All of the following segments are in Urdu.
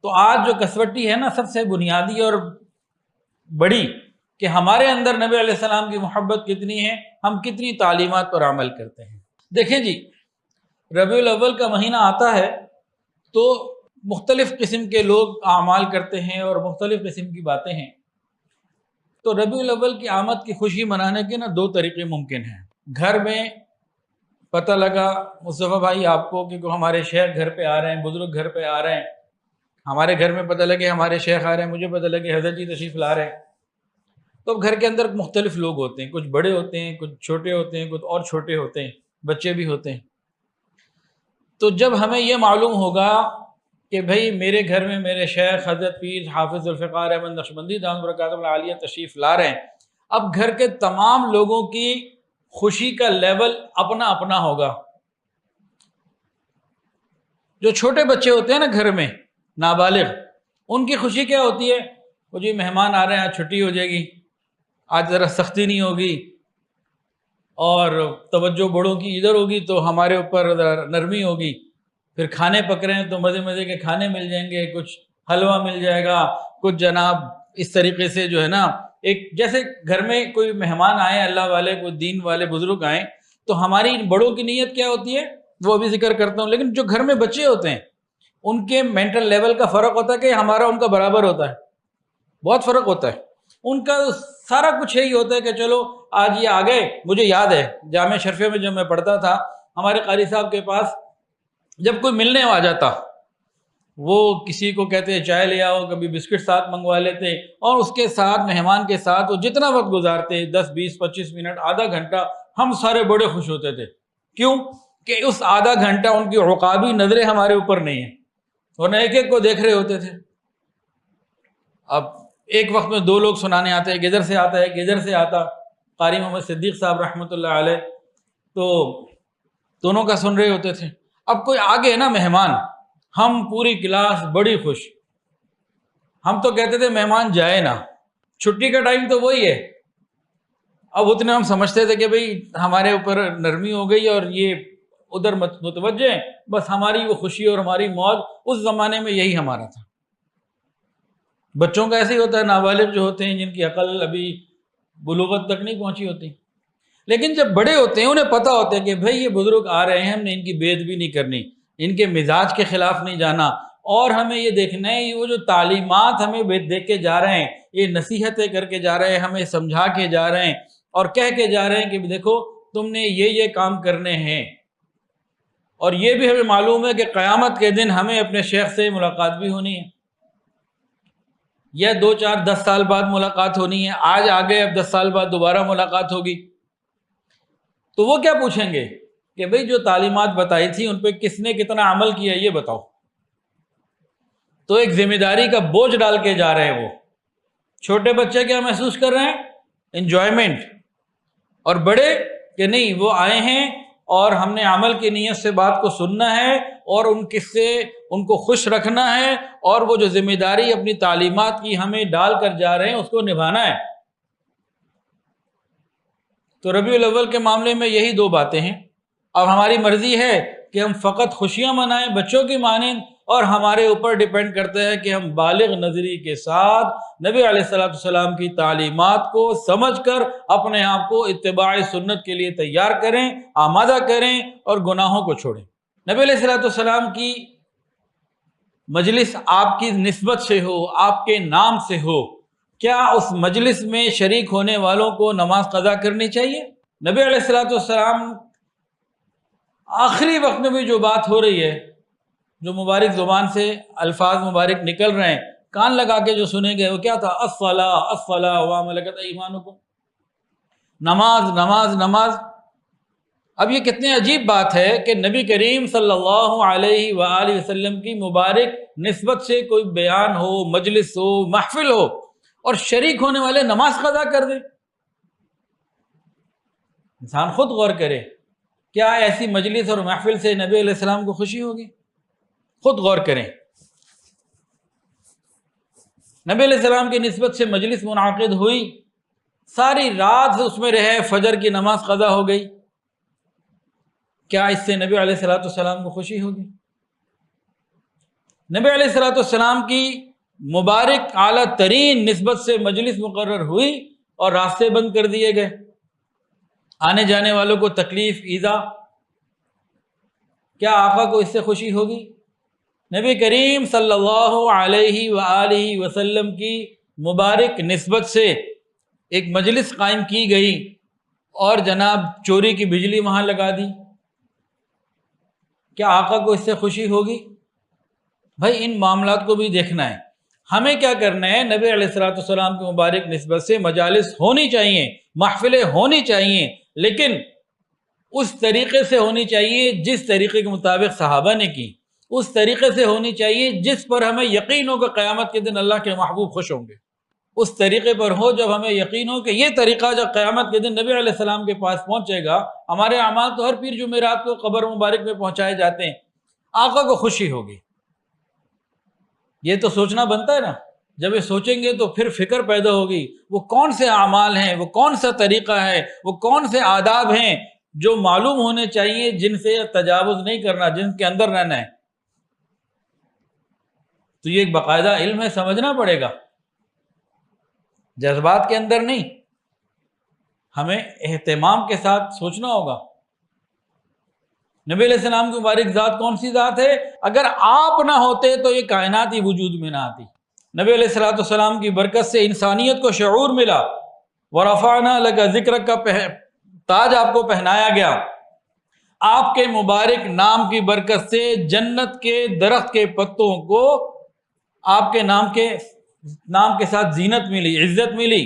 تو آج جو کسوٹی ہے نا سب سے بنیادی اور بڑی کہ ہمارے اندر نبی علیہ السلام کی محبت کتنی ہے، ہم کتنی تعلیمات پر عمل کرتے ہیں۔ دیکھیں جی، ربیع الاول کا مہینہ آتا ہے تو مختلف قسم کے لوگ اعمال کرتے ہیں اور مختلف قسم کی باتیں ہیں۔ تو ربیع الاول کی آمد کی خوشی منانے کے نا دو طریقے ممکن ہیں۔ گھر میں پتہ لگا مصطفیٰ بھائی آپ کو کہ ہمارے شیخ گھر پہ آ رہے ہیں، بزرگ گھر پہ آ رہے ہیں، ہمارے گھر میں پتہ لگے ہمارے شیخ آ رہے ہیں، مجھے پتہ لگے حضرت جی تشریف لا رہے ہیں۔ تو گھر کے اندر مختلف لوگ ہوتے ہیں، کچھ بڑے ہوتے ہیں، کچھ چھوٹے ہوتے ہیں، کچھ اور چھوٹے ہوتے ہیں، بچے بھی ہوتے ہیں۔ تو جب ہمیں یہ معلوم ہوگا کہ بھئی میرے گھر میں میرے شیخ حضرت پیر حافظ ذوالفقار احمد نقشبندی دامت برکاتہ العالیہ تشریف لا رہے ہیں، اب گھر کے تمام لوگوں کی خوشی کا لیول اپنا اپنا ہوگا۔ جو چھوٹے بچے ہوتے ہیں نا گھر میں نابالغ، ان کی خوشی کیا ہوتی ہے؟ وہ جی مہمان آ رہے ہیں، آج چھٹی ہو جائے گی، آج ذرا سختی نہیں ہوگی، اور توجہ بڑوں کی ادھر ہوگی تو ہمارے اوپر نرمی ہوگی، پھر کھانے پک رہے ہیں تو مزے مزے کے کھانے مل جائیں گے، کچھ حلوہ مل جائے گا، کچھ جناب اس طریقے سے جو ہے نا ایک جیسے گھر میں کوئی مہمان آئے، اللہ والے کوئی دین والے بزرگ آئیں تو ہماری بڑوں کی نیت کیا ہوتی ہے وہ ابھی ذکر کرتا ہوں۔ لیکن جو گھر میں بچے ہوتے ہیں ان کے مینٹل لیول کا فرق ہوتا ہے کہ ہمارا ان کا برابر ہوتا ہے، بہت فرق ہوتا ہے۔ ان کا سارا کچھ یہی ہوتا ہے کہ چلو آج یہ آ گئے۔ مجھے یاد ہے جامعہ شرفیہ میں جب میں پڑھتا تھا، ہمارے قاری صاحب کے پاس جب کوئی ملنے آ جاتا، وہ کسی کو کہتے چائے لے آؤ، کبھی بسکٹ ساتھ منگوا لیتے، اور اس کے ساتھ مہمان کے ساتھ وہ جتنا وقت گزارتے 10 20 25 منٹ آدھا گھنٹہ، ہم سارے بڑے خوش ہوتے تھے۔ کیوں کہ اس آدھا گھنٹہ ان کی عقابی نظریں ہمارے اوپر نہیں ہیں، ورنہ ایک ایک کو دیکھ رہے ہوتے تھے۔ اب ایک وقت میں دو لوگ سنانے آتے، ایک ادھر سے آتا ہے ایک ادھر سے آتا، قاری محمد صدیق صاحب رحمۃ اللہ علیہ، تو دونوں کا سن رہے ہوتے تھے۔ اب کوئی آگے نا مہمان، ہم پوری کلاس بڑی خوش، ہم تو کہتے تھے مہمان جائے نا، چھٹی کا ٹائم تو وہی ہے۔ اب اتنے ہم سمجھتے تھے کہ بھئی ہمارے اوپر نرمی ہو گئی اور یہ ادھر متوجہ ہیں، بس ہماری وہ خوشی اور ہماری موج، اس زمانے میں یہی ہمارا تھا۔ بچوں کا ایسے ہی ہوتا ہے، نابالغ جو ہوتے ہیں جن کی عقل ابھی بلوغت تک نہیں پہنچی ہوتی، لیکن جب بڑے ہوتے ہیں انہیں پتہ ہوتا ہے کہ بھئی یہ بزرگ آ رہے ہیں، ہم نے ان کی بے ادبی نہیں کرنی، ان کے مزاج کے خلاف نہیں جانا، اور ہمیں یہ دیکھنا ہے یہ وہ جو تعلیمات ہمیں دیکھ کے جا رہے ہیں، یہ نصیحتیں کر کے جا رہے ہیں، ہمیں سمجھا کے جا رہے ہیں اور کہہ کے جا رہے ہیں کہ دیکھو تم نے یہ کام کرنے ہیں۔ اور یہ بھی ہمیں معلوم ہے کہ قیامت کے دن ہمیں اپنے شیخ سے ملاقات بھی ہونی ہے، یا 2 4 10 سال بعد ملاقات ہونی ہے، آج آگے اب 10 سال بعد دوبارہ ملاقات ہوگی۔ تو وہ کیا پوچھیں گے کہ بھئی جو تعلیمات بتائی تھی ان پہ کس نے کتنا عمل کیا یہ بتاؤ۔ تو ایک ذمہ داری کا بوجھ ڈال کے جا رہے ہیں وہ۔ چھوٹے بچے کیا محسوس کر رہے ہیں؟ انجوائمنٹ، اور بڑے کہ نہیں وہ آئے ہیں اور ہم نے عمل کی نیت سے بات کو سننا ہے اور ان کو خوش رکھنا ہے، اور وہ جو ذمہ داری اپنی تعلیمات کی ہمیں ڈال کر جا رہے ہیں اس کو نبھانا ہے۔ تو ربیع الاول کے معاملے میں یہی دو باتیں ہیں۔ اب ہماری مرضی ہے کہ ہم فقط خوشیاں منائیں بچوں کی مانند، اور ہمارے اوپر ڈیپینڈ کرتا ہے کہ ہم بالغ نظری کے ساتھ نبی علیہ السلام کی تعلیمات کو سمجھ کر اپنے آپ کو اتباع سنت کے لیے تیار کریں، آمادہ کریں اور گناہوں کو چھوڑیں۔ نبی علیہ السلام کی مجلس آپ کی نسبت سے ہو، آپ کے نام سے ہو، کیا اس مجلس میں شریک ہونے والوں کو نماز قضا کرنی چاہیے؟ نبی علیہ السلام آخری وقت میں بھی جو بات ہو رہی ہے، جو مبارک زبان سے الفاظ مبارک نکل رہے ہیں، کان لگا کے جو سنے گئے وہ کیا تھا؟ الصلاۃ الصلاۃ وما ملکت ایمانکم، نماز نماز نماز۔ اب یہ کتنے عجیب بات ہے کہ نبی کریم صلی اللہ علیہ وآلہ وسلم کی مبارک نسبت سے کوئی بیان ہو، مجلس ہو، محفل ہو، اور شریک ہونے والے نماز قضا کر دیں۔ انسان خود غور کرے، کیا ایسی مجلس اور محفل سے نبی علیہ السلام کو خوشی ہوگی؟ خود غور کریں۔ نبی علیہ السلام کی نسبت سے مجلس منعقد ہوئی، ساری رات اس میں رہے، فجر کی نماز قضا ہو گئی، کیا اس سے نبی علیہ السلام کو خوشی ہوگی؟ نبی علیہ الصلوۃ والسلام کی مبارک اعلیٰ ترین نسبت سے مجلس مقرر ہوئی اور راستے بند کر دیے گئے، آنے جانے والوں کو تکلیف ایذا، کیا آقا کو اس سے خوشی ہوگی؟ نبی کریم صلی اللہ علیہ وآلہ وسلم کی مبارک نسبت سے ایک مجلس قائم کی گئی اور جناب چوری کی بجلی وہاں لگا دی، کیا آقا کو اس سے خوشی ہوگی؟ بھائی ان معاملات کو بھی دیکھنا ہے۔ ہمیں کیا کرنا ہے؟ نبی علیہ الصلوۃ والسلام کی مبارک نسبت سے مجالس ہونی چاہیے، محفلیں ہونی چاہیے، لیکن اس طریقے سے ہونی چاہیے جس طریقے کے مطابق صحابہ نے کی، اس طریقے سے ہونی چاہیے جس پر ہمیں یقین ہو کہ قیامت کے دن اللہ کے محبوب خوش ہوں گے، اس طریقے پر ہو جب ہمیں یقین ہو کہ یہ طریقہ جب قیامت کے دن نبی علیہ السلام کے پاس پہنچے گا، ہمارے اعمال تو ہر پیر جمعرات کو قبر مبارک میں پہنچائے جاتے ہیں، آقا کو خوشی ہوگی، یہ تو سوچنا بنتا ہے نا۔ جب یہ سوچیں گے تو پھر فکر پیدا ہوگی، وہ کون سے اعمال ہیں، وہ کون سا طریقہ ہے، وہ کون سے آداب ہیں جو معلوم ہونے چاہیے، جن سے تجاوز نہیں کرنا، جن کے اندر رہنا ہے۔ تو یہ ایک باقاعدہ علم ہے، سمجھنا پڑے گا، جذبات کے اندر نہیں، ہمیں اہتمام کے ساتھ سوچنا ہوگا۔ نبی علیہ السلام کی مبارک ذات کون سی ذات ہے؟ اگر آپ نہ ہوتے تو یہ کائنات ہی وجود میں نہ آتی۔ نبی علیہ الصلوۃ والسلام کی برکت سے انسانیت کو شعور ملا، ورفعنا لک ذکرک کا تاج آپ کو پہنایا گیا، آپ کے مبارک نام کی برکت سے جنت کے درخت کے پتوں کو آپ کے نام کے ساتھ زینت ملی، عزت ملی،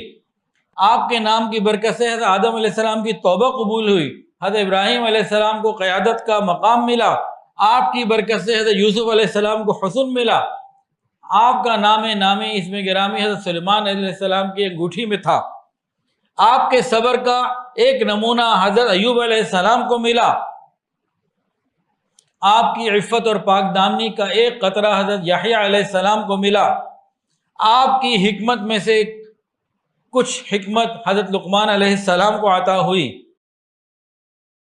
آپ کے نام کی برکت سے حضرت آدم علیہ السلام کی توبہ قبول ہوئی، حضرت ابراہیم علیہ السلام کو قیادت کا مقام ملا، آپ کی برکت سے حضرت یوسف علیہ السلام کو حسن ملا، آپ کا نامی اسم گرامی حضرت سلیمان علیہ السلام کی انگوٹھی میں تھا، آپ کے صبر کا ایک نمونہ حضرت ایوب علیہ السلام کو ملا، آپ کی عفت اور پاک دامنی کا ایک قطرہ حضرت یحییٰ علیہ السلام کو ملا، آپ کی حکمت میں سے کچھ حکمت حضرت لقمان علیہ السلام کو عطا ہوئی،